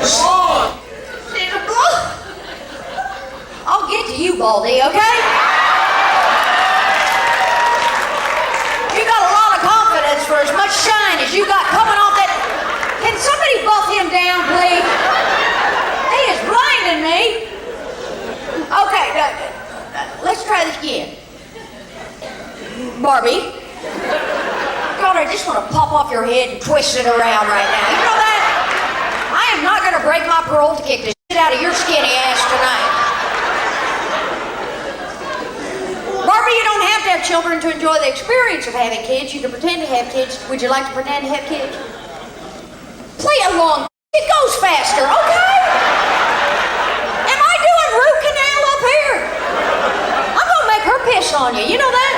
Oh! I'll get to you, Baldy, okay? You got a lot of confidence for as much shine as you got coming off that. Can somebody buff him down, please? He is blinding me. Okay, let's try this again. Barbie. God, I just want to pop off your head and twist it around right now. You know that? I am not going to break my parole to kick the shit out of your skinny ass tonight. Barbie, you don't have to have children to enjoy the experience of having kids. You can pretend to have kids. Would you like to pretend to have kids? Play along. It goes faster, okay? Am I doing root canal up here? I'm going to make her piss on you. You know that?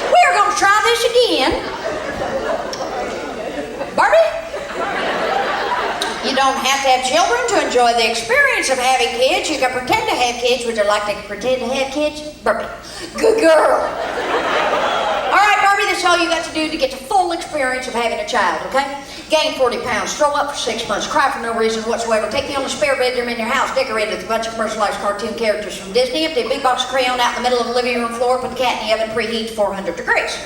We're going to try this again. Barbie? You don't have to have children to enjoy the experience of having kids. You can pretend to have kids. Would you like to pretend to have kids? Barbie. Good girl. All right, Barbie, that's all you got to do to get the full experience of having a child, okay? gain 40 pounds, throw up for 6 months, cry for no reason whatsoever, take the only spare bedroom in your house, decorate it with a bunch of personalized cartoon characters from Disney, empty a big box of crayon out in the middle of the living room floor, put the cat in the oven, preheat to 400 degrees.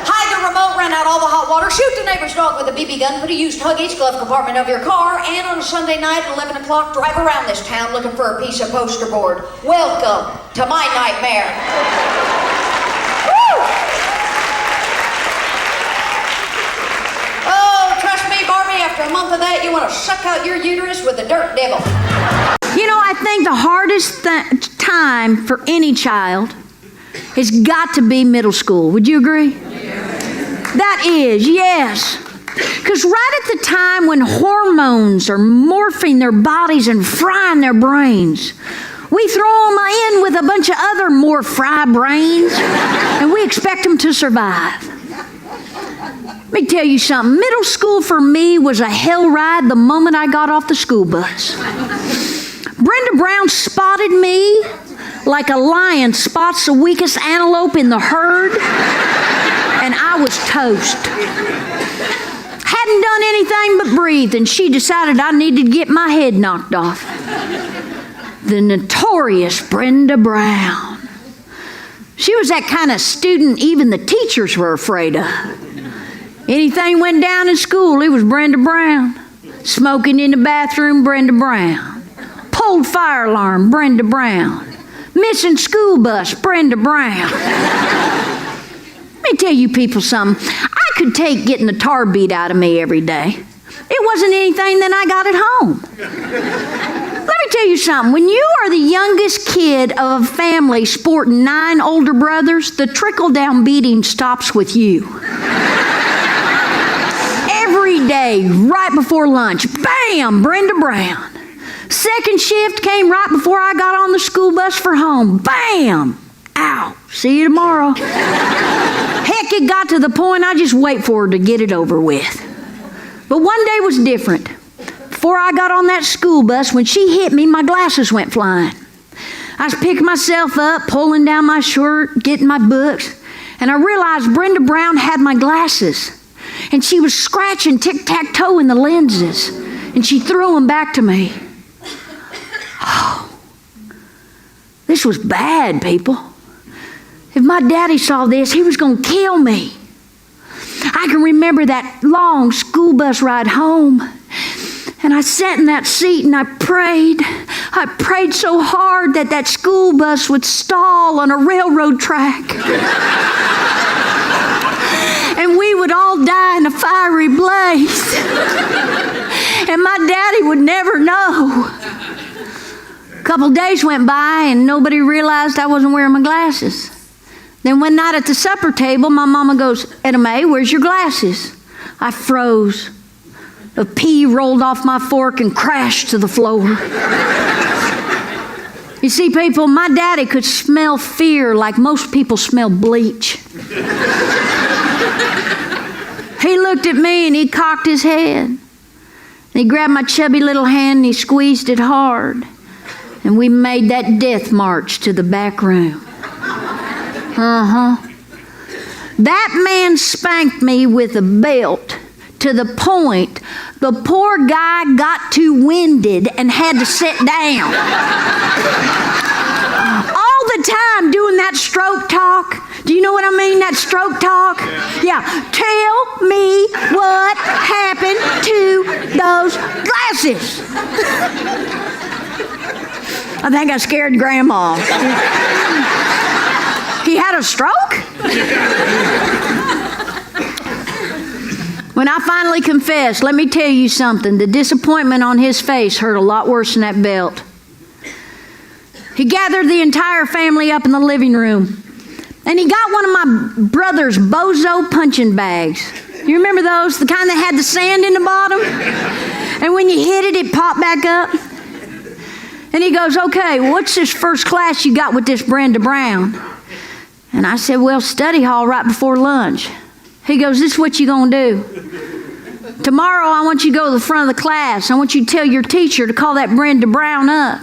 Hide the remote, run out all the hot water, shoot the neighbor's dog with a BB gun, put a used hug each glove compartment of your car, and on a Sunday night at 11 o'clock, drive around this town looking for a piece of poster board. Welcome to my nightmare. Woo! Oh, trust me, Barbie, after a month of that, you want to suck out your uterus with the dirt devil. You know, I think the hardest time for any child has got to be middle school. Would you agree? That is, yes. Because right at the time when hormones are morphing their bodies and frying their brains, we throw them in with a bunch of other more fry brains, and we expect them to survive. Let me tell you something. Middle school for me was a hell ride the moment I got off the school bus. Brenda Brown spotted me like a lion spots the weakest antelope in the herd, and I was toast. Hadn't done anything but breathe, and she decided I needed to get my head knocked off. The notorious Brenda Brown. She was that kind of student even the teachers were afraid of. Anything went down in school, it was Brenda Brown. Smoking in the bathroom, Brenda Brown. Pulled fire alarm, Brenda Brown. Missing school bus, Brenda Brown. Let me tell you people something. I could take getting the tar beat out of me every day. It wasn't anything that I got at home. Let me tell you something. When you are the youngest kid of a family sporting 9 older brothers, the trickle-down beating stops with you. Every day, right before lunch, bam, Brenda Brown. Second shift came right before I got on the school bus for home. Bam! Ow. See you tomorrow. Heck, it got to the point I just wait for her to get it over with. But one day was different. Before I got on that school bus, when she hit me, my glasses went flying. I was picking myself up, pulling down my shirt, getting my books, and I realized Brenda Brown had my glasses. And she was scratching tic-tac-toe in the lenses, and she threw them back to me. Oh, this was bad, people. If my daddy saw this, he was going to kill me. I can remember that long school bus ride home, and I sat in that seat and I prayed. I prayed so hard that that school bus would stall on a railroad track. And we would all die in a fiery blaze. And my daddy would never know. A couple days went by and nobody realized I wasn't wearing my glasses. Then one night at the supper table, my mama goes, "Etta Mae, where's your glasses?" I froze. A pea rolled off my fork and crashed to the floor. You see, people, my daddy could smell fear like most people smell bleach. He looked at me and he cocked his head. And he grabbed my chubby little hand and he squeezed it hard. And we made that death march to the back room. That man spanked me with a belt to the point the poor guy got too winded and had to sit down. All the time doing that stroke talk. Do you know what I mean, that stroke talk? Yeah. Tell me what happened to those glasses. I think I scared Grandma. He had a stroke? When I finally confessed, let me tell you something. The disappointment on his face hurt a lot worse than that belt. He gathered the entire family up in the living room. And he got one of my brother's bozo punching bags. You remember those? The kind that had the sand in the bottom? And when you hit it, it popped back up. And he goes, "Okay, what's this first class you got with this Brenda Brown?" And I said, "Well, study hall right before lunch." He goes, "This is what you gonna do. Tomorrow I want you to go to the front of the class. I want you to tell your teacher to call that Brenda Brown up.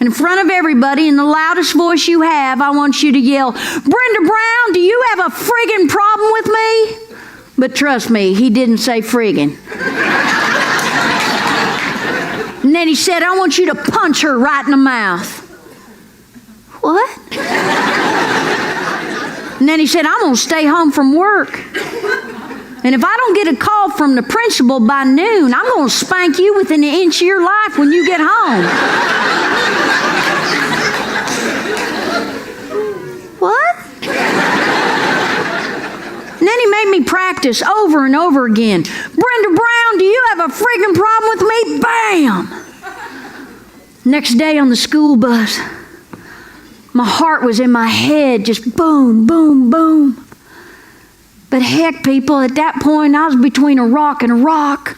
And in front of everybody, in the loudest voice you have, I want you to yell, 'Brenda Brown, do you have a friggin' problem with me?'" But trust me, he didn't say friggin'. And then he said, I want you to punch her right in the mouth. What? And then he said, I'm going to stay home from work. And if I don't get a call from the principal by noon, I'm going to spank you within an inch of your life when you get home. What? And then he made me practice over and over again. Brenda Brown, do you have a friggin' problem with me? Bam! Next day on the school bus, my heart was in my head, just boom, boom, boom. But heck, people, at that point, I was between a rock and a rock.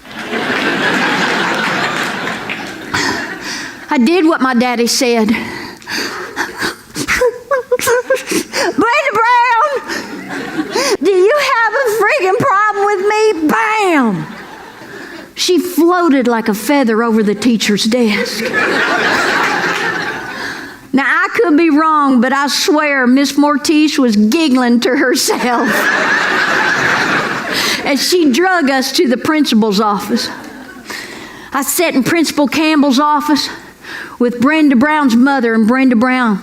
I did what my daddy said. Brenda Brown, do you have a friggin' problem with me? Bam! She floated like a feather over the teacher's desk. Now, I could be wrong, but I swear Miss Mortice was giggling to herself as she drug us to the principal's office. I sat in Principal Campbell's office with Brenda Brown's mother and Brenda Brown.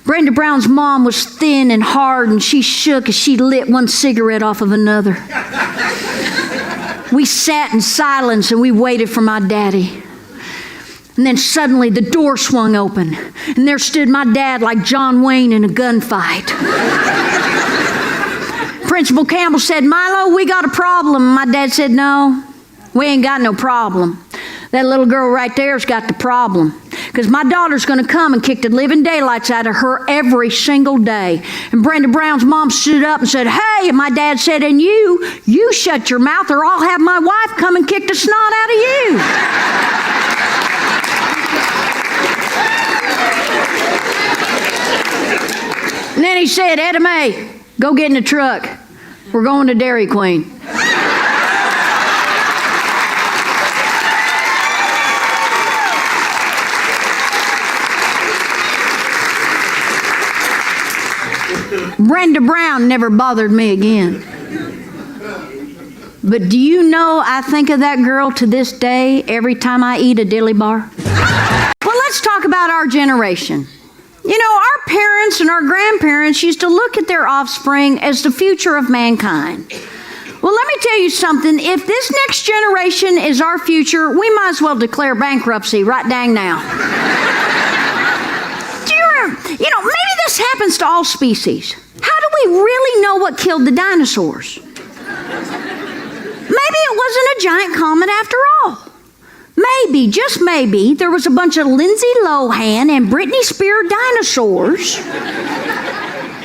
Brenda Brown's mom was thin and hard, and she shook as she lit one cigarette off of another. We sat in silence and we waited for my daddy. And then suddenly the door swung open, and there stood my dad like John Wayne in a gunfight. Principal Campbell said, Milo, we got a problem. My dad said, no, we ain't got no problem. That little girl right there's got the problem. Because my daughter's going to come and kick the living daylights out of her every single day. And Brenda Brown's mom stood up and said, hey, and my dad said, and you shut your mouth or I'll have my wife come and kick the snot out of you. And then he said, Etta Mae, go get in the truck. We're going to Dairy Queen. Brenda Brown never bothered me again. But do you know I think of that girl to this day every time I eat a dilly bar? Well, let's talk about our generation. You know, our parents and our grandparents used to look at their offspring as the future of mankind. Well, let me tell you something. If this next generation is our future, we might as well declare bankruptcy right dang now. You know, maybe this happens to all species. How do we really know what killed the dinosaurs? Maybe it wasn't a giant comet after all. Maybe, just maybe, there was a bunch of Lindsay Lohan and Britney Spears dinosaurs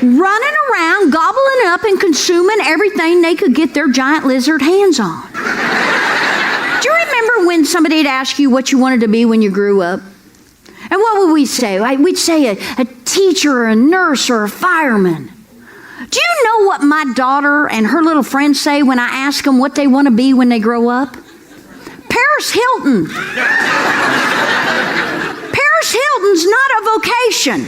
running around, gobbling up and consuming everything they could get their giant lizard hands on. Do you remember when somebody would ask you what you wanted to be when you grew up? And what would we say? We'd say a teacher or a nurse or a fireman. Do you know what my daughter and her little friends say when I ask them what they want to be when they grow up? Paris Hilton. Paris Hilton's not a vocation.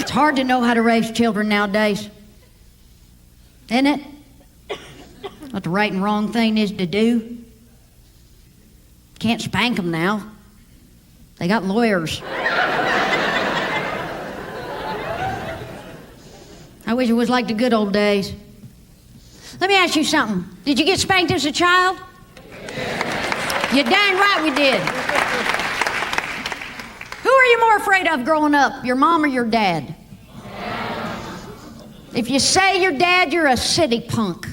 It's hard to know how to raise children nowadays, isn't it? What the right and wrong thing is to do. Can't spank them now. They got lawyers. I wish it was like the good old days. Let me ask you something. Did you get spanked as a child? You're dang right we did. Who are you more afraid of growing up, your mom or your dad? If you say your dad, you're a city punk.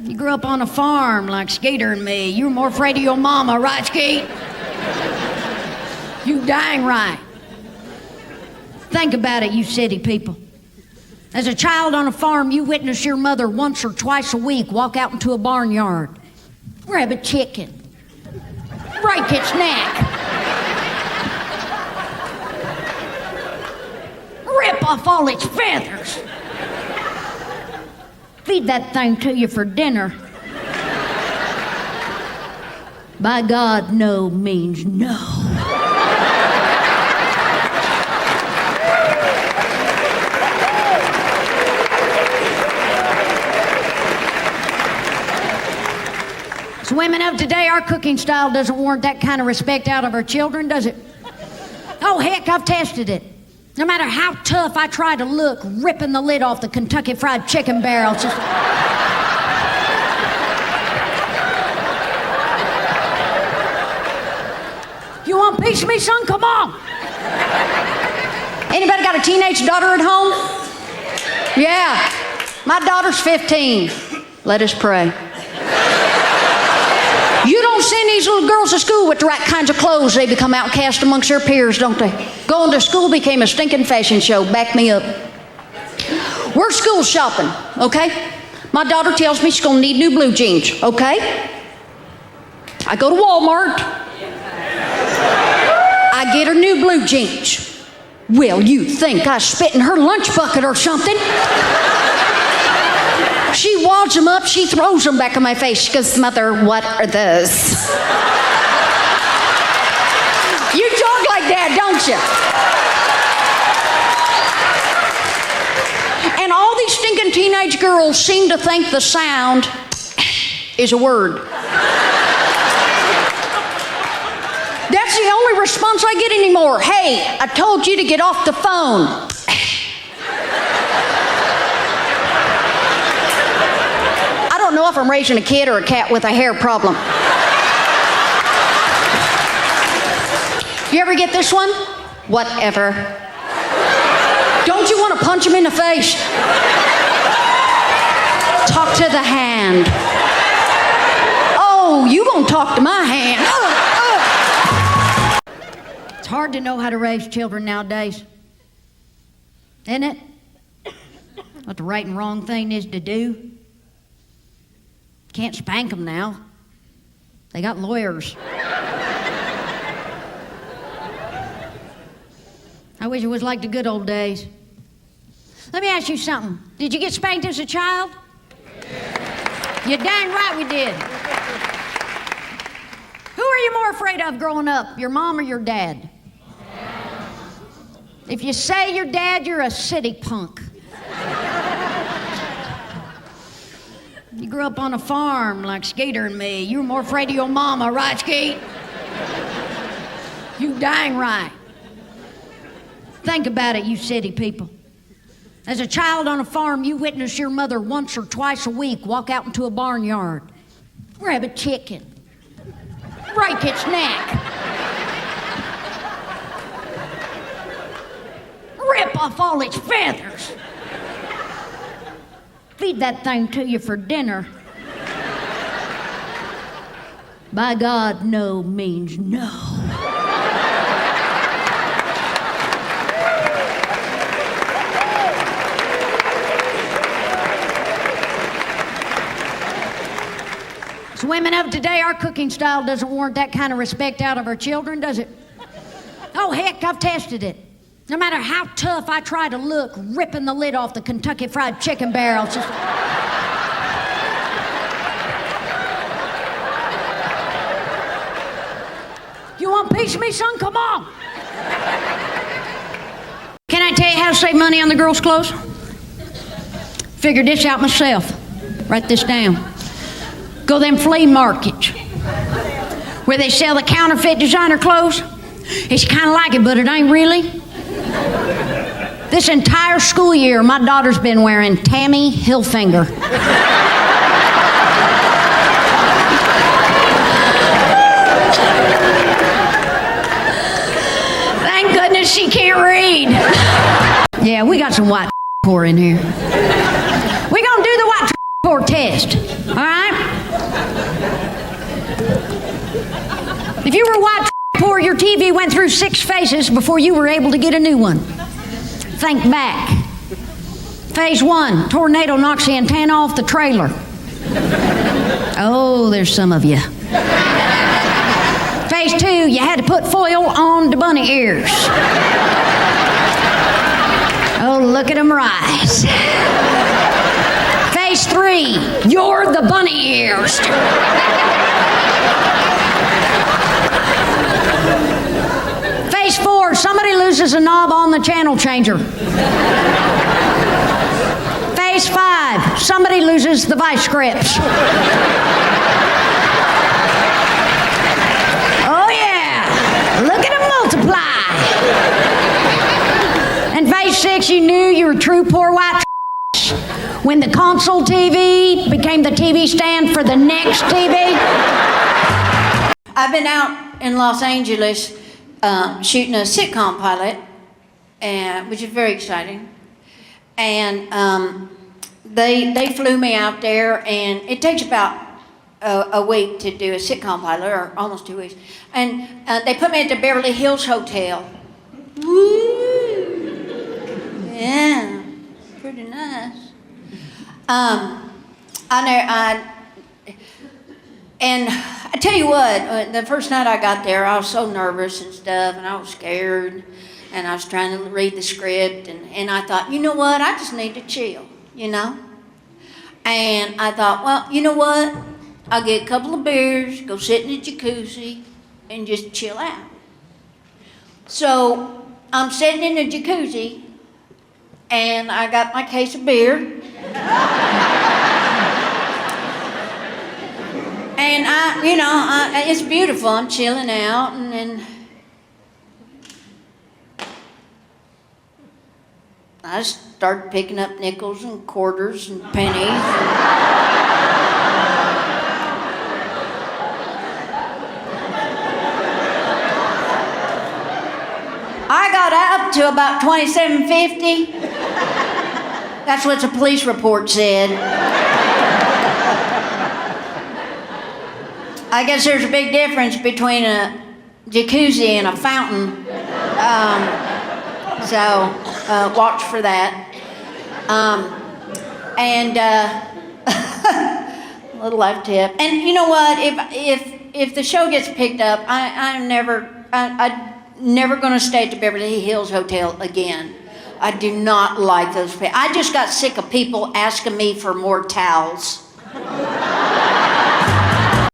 You grew up on a farm like Skeeter and me. You were more afraid of your mama, right, Skeet? You dang right. Think about it, you city people. As a child on a farm, you witness your mother once or twice a week walk out into a barnyard, grab a chicken, break its neck, rip off all its feathers, feed that thing to you for dinner. By God, no means no. women of today, our cooking style doesn't warrant that kind of respect out of our children, does it? Oh, heck, I've tested it. No matter how tough I try to look, ripping the lid off the Kentucky Fried Chicken barrel. Just... You want a piece of me, son? Come on. Anybody got a teenage daughter at home? Yeah. My daughter's 15. Let us pray. You don't send these little girls to school with the right kinds of clothes, they become outcast amongst their peers, don't they? Going to school became a stinking fashion show. Back me up. We're school shopping, okay? My daughter tells me she's gonna need new blue jeans, okay? I go to Walmart. I get her new blue jeans. Well, you think I spit in her lunch bucket or something? She wads them up, she throws them back in my face. She goes, Mother, what are those? You talk like that, don't you? And all these stinking teenage girls seem to think the sound is a word. That's the only response I get anymore. Hey, I told you to get off the phone. I don't know if I'm raising a kid or a cat with a hair problem. You ever get this one? Whatever. Don't you want to punch him in the face? Talk to the hand. Oh, you gonna talk to my hand. It's hard to know how to raise children nowadays, isn't it? What the right and wrong thing is to do. Can't spank them now. They got lawyers. I wish it was like the good old days. Let me ask you something. Did you get spanked as a child? You're dang right we did. Who are you more afraid of growing up, your mom or your dad? If you say your dad, you're a city punk. You grew up on a farm like Skeeter and me. You were more afraid of your mama, right, Skeet? You dang right. Think about it, you city people. As a child on a farm, you witnessed your mother once or twice a week walk out into a barnyard, grab a chicken, break its neck, rip off all its feathers, feed that thing to you for dinner. By God, no means no. So women of today, our cooking style doesn't warrant that kind of respect out of our children, does it? Oh, heck, I've tested it. No matter how tough I try to look, ripping the lid off the Kentucky Fried Chicken barrel. Just... You want a piece of me, son? Come on. Can I tell you how to save money on the girls' clothes? Figured this out myself. Write this down. Go them flea markets where they sell the counterfeit designer clothes. It's kind of like it, but it ain't really. This entire school year, my daughter's been wearing Tammy Hilfiger. Thank goodness she can't read. Yeah, we got some white poor in here. We're gonna do the white poor test, all right? If you were white poor, your TV went through 6 phases before you were able to get a new one. Think back. Phase 1, tornado knocks the antenna off the trailer. Oh, there's some of you. Phase 2, you had to put foil on the bunny ears. Oh, look at them rise. Phase 3, you're the bunny ears. Phase 4, somebody loses a knob on the channel changer. Phase 5, somebody loses the vice grips. you knew you were true poor white when the console TV became the TV stand for the next TV? I've been out in Los Angeles shooting a sitcom pilot, which is very exciting. And they flew me out there, and it takes about a week to do a sitcom pilot, or almost 2 weeks. And they put me at the Beverly Hills Hotel. Woo! Yeah, pretty nice. And I tell you what, the first night I got there, I was so nervous and stuff, and I was scared, and I was trying to read the script, and I thought, you know what, I just need to chill, you know? And I thought, well, you know what, I'll get a couple of beers, go sit in the jacuzzi, and just chill out. So I'm sitting in the jacuzzi, and I got my case of beer. And it's beautiful. I'm chilling out, and then I start picking up nickels and quarters and pennies. I got up to about $27.50. That's what the police report said. I guess there's a big difference between a jacuzzi and a fountain. So watch for that. A little life tip. And you know what? If the show gets picked up, I'm never going to stay at the Beverly Hills Hotel again. I do not like those people. I just got sick of people asking me for more towels.